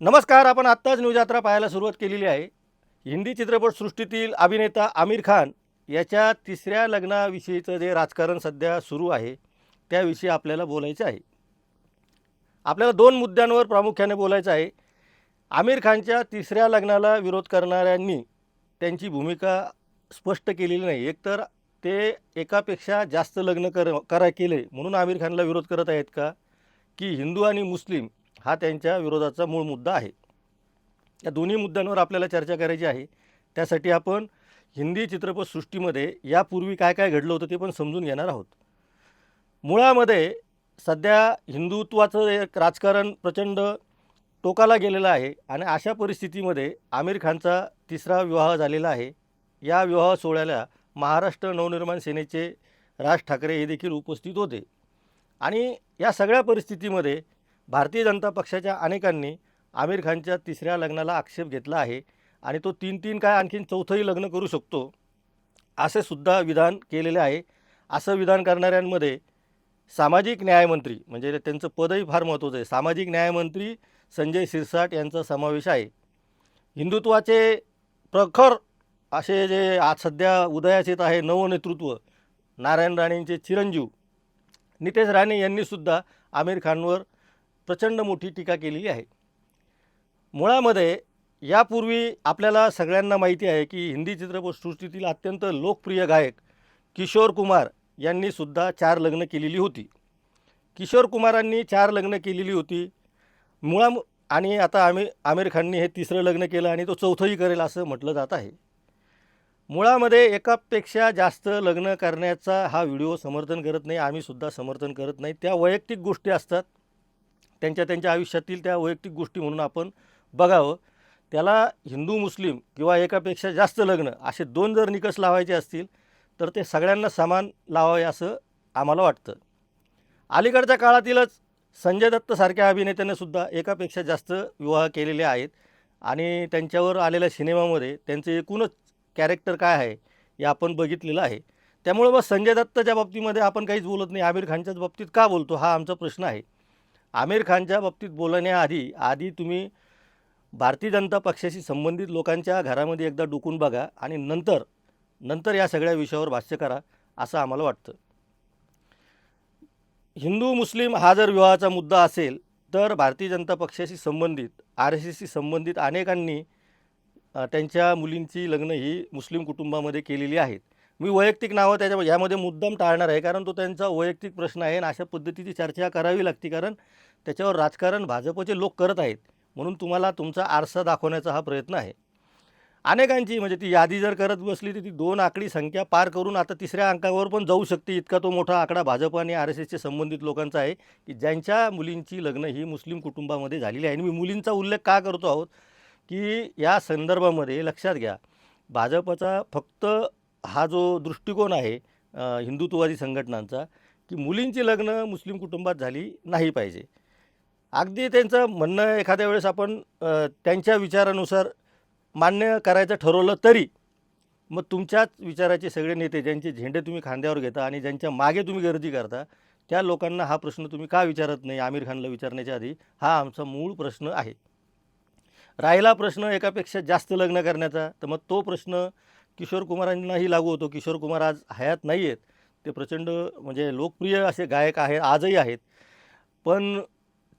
नमस्कार. आपण आत्ताच न्यूज यात्रा पाहायला सुरुवात केलेली आहे. हिंदी चित्रपटसृष्टीतील अभिनेता आमिर खान याच्या तिसऱ्या लग्नाविषयीचं जे राजकारण सध्या सुरू आहे त्याविषयी आपल्याला बोलायचं आहे. आपल्याला दोन मुद्द्यांवर प्रामुख्याने बोलायचं आहे. आमिर खानच्या तिसऱ्या लग्नाला विरोध करणाऱ्यांनी त्यांची भूमिका स्पष्ट केलेली नाही. एकतर ते एकापेक्षा जास्त लग्न केले म्हणून आमिर खानला विरोध करत आहेत का, की हिंदू आणि मुस्लिम हा त्यांच्या विरोधाचा मूळ मुद्दा आहे. या दोन्ही मुद्द्यांवर आपल्याला चर्चा करायची आहे. त्यासाठी आपण हिंदी चित्रपटसृष्टीमध्ये यापूर्वी काय काय घडलं होतं ते पण समजून घेणार आहोत. मुळामध्ये सध्या हिंदुत्वाचं एक राजकारण प्रचंड टोकाला गेलेलं आहे आणि अशा परिस्थितीमध्ये आमिर खानचा तिसरा विवाह झालेला आहे. या विवाह सोहळ्याला महाराष्ट्र नवनिर्माण सेनेचे राज ठाकरे हे देखील उपस्थित होते आणि या सगळ्या परिस्थितीमध्ये भारतीय जनता पक्षाच्या अनेकांनी आमिर खानच्या तिसऱ्या लग्नाला आक्षेप घेतला आहे आणि तो तीन काय आणखीन चौथंही लग्न करू शकतो असे सुद्धा विधान केलेले आहे. असं विधान करणाऱ्यांमध्ये सामाजिक न्यायमंत्री म्हणजे त्यांचं पदही फार महत्त्वाचं आहे, सामाजिक न्यायमंत्री संजय शिरसाट यांचा समावेश आहे. हिंदुत्वाचे प्रखर असे जे आज सध्या उदयास येत आहे नवनेतृत्व, नारायण राणेंचे चिरंजीव नितेश राणे यांनीसुद्धा आमिर खानवर प्रचंड मोठी टीका केलेली आहे. मुळामध्ये यापूर्वी आपल्याला सगळ्यांना माहिती आहे की हिंदी चित्रपटसृष्टीतील अत्यंत लोकप्रिय गायक किशोर कुमार यांनीसुद्धा 4 लग्न केलेली होती. किशोर कुमारांनी 4 लग्न केलेली होती आणि आता आमिर खानने हे तिसरं लग्न केलं आणि तो चौथंही करेल असं म्हटलं जात आहे. मुळामध्ये एकापेक्षा जास्त लग्न करण्याचा हा व्हिडिओ समर्थन करत नाही, आम्हीसुद्धा समर्थन करत नाही. त्या वैयक्तिक गोष्टी असतात, त्यांच्या आयुष्यातील त्या वैयक्तिक गोष्टी म्हणून आपण बघावं. त्याला हिंदू मुस्लिम किंवा एकापेक्षा जास्त लग्न असे दोन जर निकष लावायचे असतील तर ते सगळ्यांना समान लावावे असं आम्हाला वाटतं. अलीकडच्या काळातीलच संजय दत्तसारख्या अभिनेत्यानेसुद्धा एकापेक्षा जास्त विवाह केलेले आहेत आणि त्यांच्यावर आलेल्या सिनेमामध्ये त्यांचं एकूणच कॅरेक्टर काय आहे हे आपण बघितलेलं आहे. त्यामुळे मग संजय दत्तच्या बाबतीमध्ये आपण काहीच बोलत नाही, आमिर खानच्याच बाबतीत का बोलतो हा आमचा प्रश्न आहे. आमिर खानच्या बाबतीत बोलण्याआधी तुम्ही भारतीय जनता पक्षाशी संबंधित लोकांच्या घरामध्ये एकदा डुकून बघा आणि नंतर या सगळ्या विषयावर भाष्य करा असं आम्हाला वाटतं. हिंदू मुस्लिम हा जर विवाहाचा मुद्दा असेल तर भारतीय जनता पक्षाशी संबंधित RSSशी संबंधित अनेकांनी त्यांच्या मुलींची लग्न ही मुस्लिम कुटुंबामध्ये केलेली आहेत. मी वैयक्तिक नावं यामध्ये मुद्दाम टाळणार आहे कारण तो त्यांचा वैयक्तिक प्रश्न आहे आणि अशा पद्धतीची चर्चा करावी लागते कारण त्याच्यावर राजकारण भाजपचे लोक करत आहेत म्हणून तुम्हाला तुमचा आरसा दाखवण्याचा हा प्रयत्न आहे. अनेकांची म्हणजे ती यादी जर करत बसली तर ती 2 आकडी संख्या पार करून आता तिसऱ्या अंकावर पण जाऊ शकते. इतका तो मोठा आकडा भाजप आणि RSSचे संबंधित लोकांचा आहे की ज्यांच्या मुलींची लग्न ही मुस्लिम कुटुंबामध्ये झालेली आहे. आणि मी मुलींचा उल्लेख का करतो आहोत की या संदर्भामध्ये लक्षात घ्या, भाजपचा फक्त हा जो दृष्टिकोन आहे हिंदुत्ववादी संघटनांचा की मुलींची लग्न मुस्लिम कुटुंबात झाली नाही पाहिजे. अगदी त्यांचं म्हणणं एखाद्या वेळेस आपण त्यांच्या विचारानुसार मान्य करायचं ठरवलं तरी मग तुमच्याच विचाराचे सगळे नेते ज्यांचे झेंडे तुम्ही खांद्यावर घेता आणि ज्यांच्या मागे तुम्ही गर्दी करता त्या लोकांना हा प्रश्न तुम्ही का विचारत नाही आमिर खानला विचारण्याच्या आधी, हा आमचा मूळ प्रश्न आहे. राहिला प्रश्न एकापेक्षा जास्त लग्न करण्याचा, तर मग तो प्रश्न किशोर कुमारांनाही लागू होतो. किशोर कुमार आज हयात नाही आहेत, ते प्रचंड म्हणजे लोकप्रिय असे गायक आहे, आजही आहेत, पण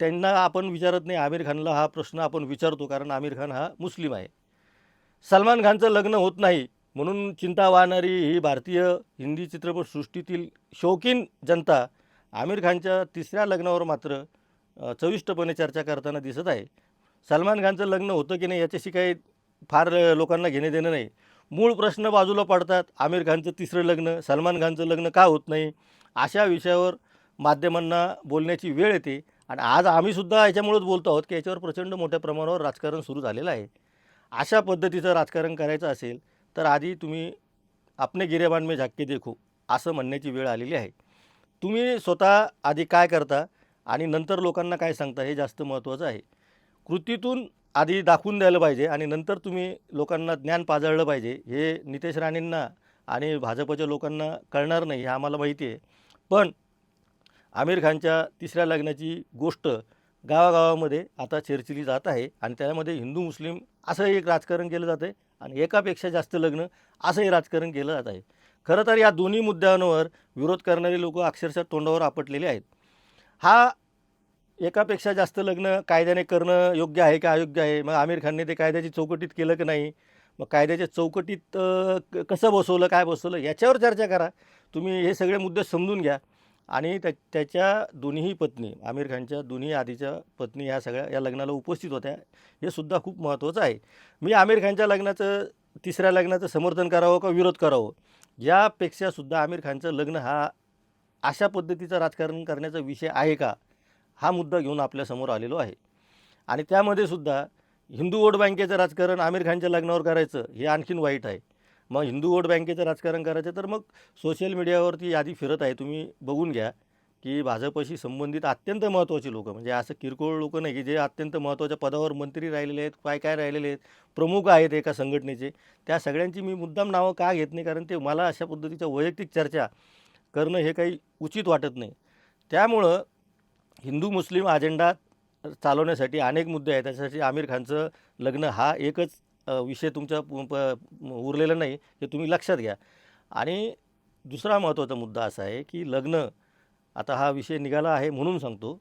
त्यांना आपण विचारत नाही. आमिर खानला हा प्रश्न आपण विचारतो कारण आमिर खान हा मुस्लिम आहे. सलमान खानचं लग्न होत नाही म्हणून चिंता वाहणारी ही भारतीय हिंदी चित्रपटसृष्टीतील शौकीन जनता आमिर खानच्या तिसऱ्या लग्नावर मात्र चविष्टपणे चर्चा करताना दिसत आहे. सलमान खानचं लग्न होतं की नाही याच्याशी काही फार लोकांना घेणे देणं नाही. मूळ प्रश्न बाजूला पडतात. आमिर खानचं तिसरं लग्न, सलमान खानचं लग्न का होत नाही अशा विषयावर माध्यमांना बोलण्याची वेळ येते आणि आज आम्हीसुद्धा याच्यामुळेच बोलतो आहोत की याच्यावर प्रचंड मोठ्या प्रमाणावर राजकारण सुरू झालेलं आहे. अशा पद्धतीचं राजकारण करायचं असेल तर आधी तुम्ही आपने गिरेबान में झाके देखो असं म्हणण्याची वेळ आलेली आहे. तुम्ही स्वतः आधी काय करता आणि नंतर लोकांना काय सांगता हे जास्त महत्त्वाचं आहे. कृतीतून आधी दाखवून द्यायला पाहिजे आणि नंतर तुम्ही लोकांना ज्ञान पाजळलं पाहिजे. हे नितेश राणेंना आणि भाजपच्या लोकांना कळणार नाही हे आम्हाला माहिती आहे. पण आमिर खानच्या तिसऱ्या लग्नाची गोष्ट गावागावामध्ये आता चर्चिली जात आहे आणि त्यामध्ये हिंदू मुस्लिम असं एक राजकारण केलं जातं आहे आणि एकापेक्षा जास्त लग्न असंही राजकारण केलं जात आहे. खरं तर या दोन्ही मुद्द्यांवर विरोध करणारे लोक अक्षरशः तोंडावर आपटलेले आहेत. हा एकापेक्षा जास्त लग्न कायद्याने करणं योग्य आहे का अयोग्य आहे? मग आमिर खानने ते कायद्याची चौकटीत केलं की नाही? मग कायद्याच्या चौकटीत कसं बसवलं, काय बसवलं याच्यावर चर्चा करा. तुम्ही हे सगळे मुद्दे समजून घ्या आणि त्याच्या दोन्हीही पत्नी, आमिर खानच्या दोन्ही आधीच्या पत्नी ह्या सगळ्या या लग्नाला उपस्थित होत्या. हे सुद्धा खूप महत्त्वाचं आहे. मी आमिर खानच्या लग्नाचं, तिसऱ्या लग्नाचं समर्थन करावं का विरोध करावं यापेक्षासुद्धा आमिर खानचं लग्न हा अशा पद्धतीचं राजकारण करण्याचा विषय आहे का? हा मुद्दा घेऊन आपल्यासमोर आलेलो आहे. आणि त्यामध्ये सुद्धा हिंदू वोट बँकेचं राजकारण आमिर खानच्या लग्नावर करायचं हे आणखीन वाईट आहे. मग हिंदू वोट बँकेचं राजकारण करायचं तर मग सोशल मीडियावरती यादी फिरत आहे, तुम्ही बघून घ्या की भाजपशी संबंधित अत्यंत महत्त्वाची लोकं, म्हणजे असं किरकोळ लोकं नाही की जे अत्यंत महत्त्वाच्या पदावर मंत्री राहिलेले आहेत, काय काय राहिलेले आहेत, प्रमुख आहेत एका संघटनेचे, त्या सगळ्यांची मी मुद्दाम नावं का घेत नाही, कारण ते मला अशा पद्धतीच्या वैयक्तिक चर्चा करणं हे काही उचित वाटत नाही. त्यामुळं हिंदू मुस्लिम अजेंडा चालवण्यासाठी अनेक मुद्दे आहेत. त्याच्यासाठी आमिर खानचं लग्न हा एकच विषय तुमच्या उरलेला नाही, हे तुम्ही लक्षात घ्या. आणि दुसरा महत्त्वाचा मुद्दा असा आहे की लग्न, आता हा विषय निघाला आहे म्हणून सांगतो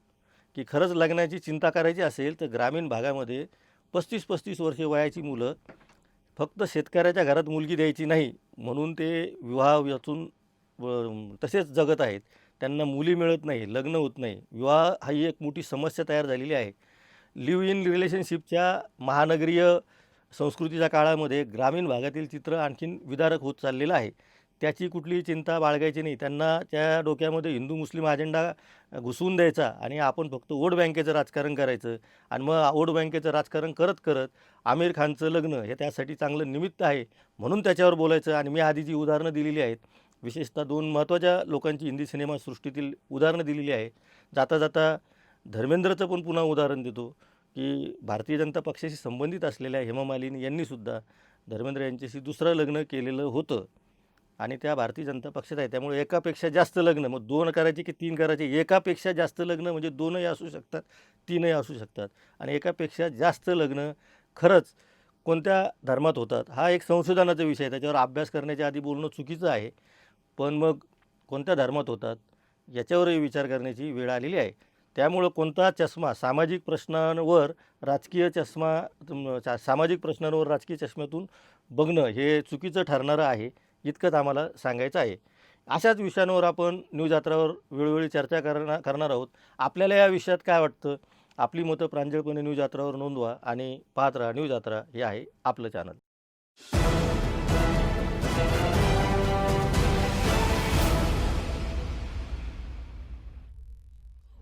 की खरंच लग्नाची चिंता करायची असेल तर ग्रामीण भागामध्ये 35-35 वर्षे वयाची मुलं फक्त शेतकऱ्याच्या घरात मुलगी द्यायची नाही म्हणून ते विवाह वाचून तसेच जगत आहेत. त्यांना मुली मिळत नाही, लग्न होत नाही. विवाह ही एक मोठी समस्या तयार झालेली आहे. लिव्ह इन रिलेशनशिपच्या महानगरीय संस्कृतीच्या काळामध्ये ग्रामीण भागातील चित्र आणखीन विदारक होत चाललेलं आहे. त्याची कुठलीही चिंता बाळगायची नाही. त्यांना त्या डोक्यामध्ये हिंदू मुस्लिम अजेंडा घुसवून द्यायचा आणि आपण फक्त वोट बँकेचं राजकारण करायचं आणि मग वोट बँकेचं राजकारण करत करत आमिर खानचं लग्न हे त्यासाठी चांगलं निमित्त आहे म्हणून त्याच्यावर बोलायचं. आणि मी आधी जी उदाहरणं दिलेली आहेत, विशेषतः 2 महत्त्वाच्या लोकांची हिंदी सिनेमासृष्टीतील उदाहरणं दिलेली आहे. जाता जाता धर्मेंद्रचं पण पुन्हा उदाहरण देतो की भारतीय जनता पक्षाशी संबंधित असलेल्या हेमा मालिनी यांनीसुद्धा धर्मेंद्र यांच्याशी दुसरं लग्न केलेलं होतं आणि त्या भारतीय जनता पक्षात आहे. त्यामुळे एकापेक्षा जास्त लग्न, मग 2 करायचे की 3 करायचे? एकापेक्षा जास्त लग्न म्हणजे 2ही असू शकतात, 3ही असू शकतात. आणि एकापेक्षा जास्त लग्न खरंच कोणत्या धर्मात होतात हा एक संशोधनाचा विषय आहे. त्याच्यावर अभ्यास करण्याच्या आधी बोलणं चुकीचं आहे. पण मग कोणत्या धर्मात होतात याच्यावरही विचार करण्याची वेळ आलेली आहे. त्यामुळं कोणता चष्मा सामाजिक प्रश्नांवर राजकीय सामाजिक प्रश्नांवर राजकीय चष्म्यातून बघणं हे चुकीचं ठरणारं आहे, इतकंच आम्हाला सांगायचं आहे. अशाच विषयांवर आपण न्यूज यात्रावर वेळोवेळी चर्चा करणार आहोत. आपल्याला या विषयात काय वाटतं? आपली मतं प्रांजळपणे न्यूज यात्रावर नोंदवा आणि पाहत राहा न्यूज यात्रा. हे आहे आपलं चॅनल.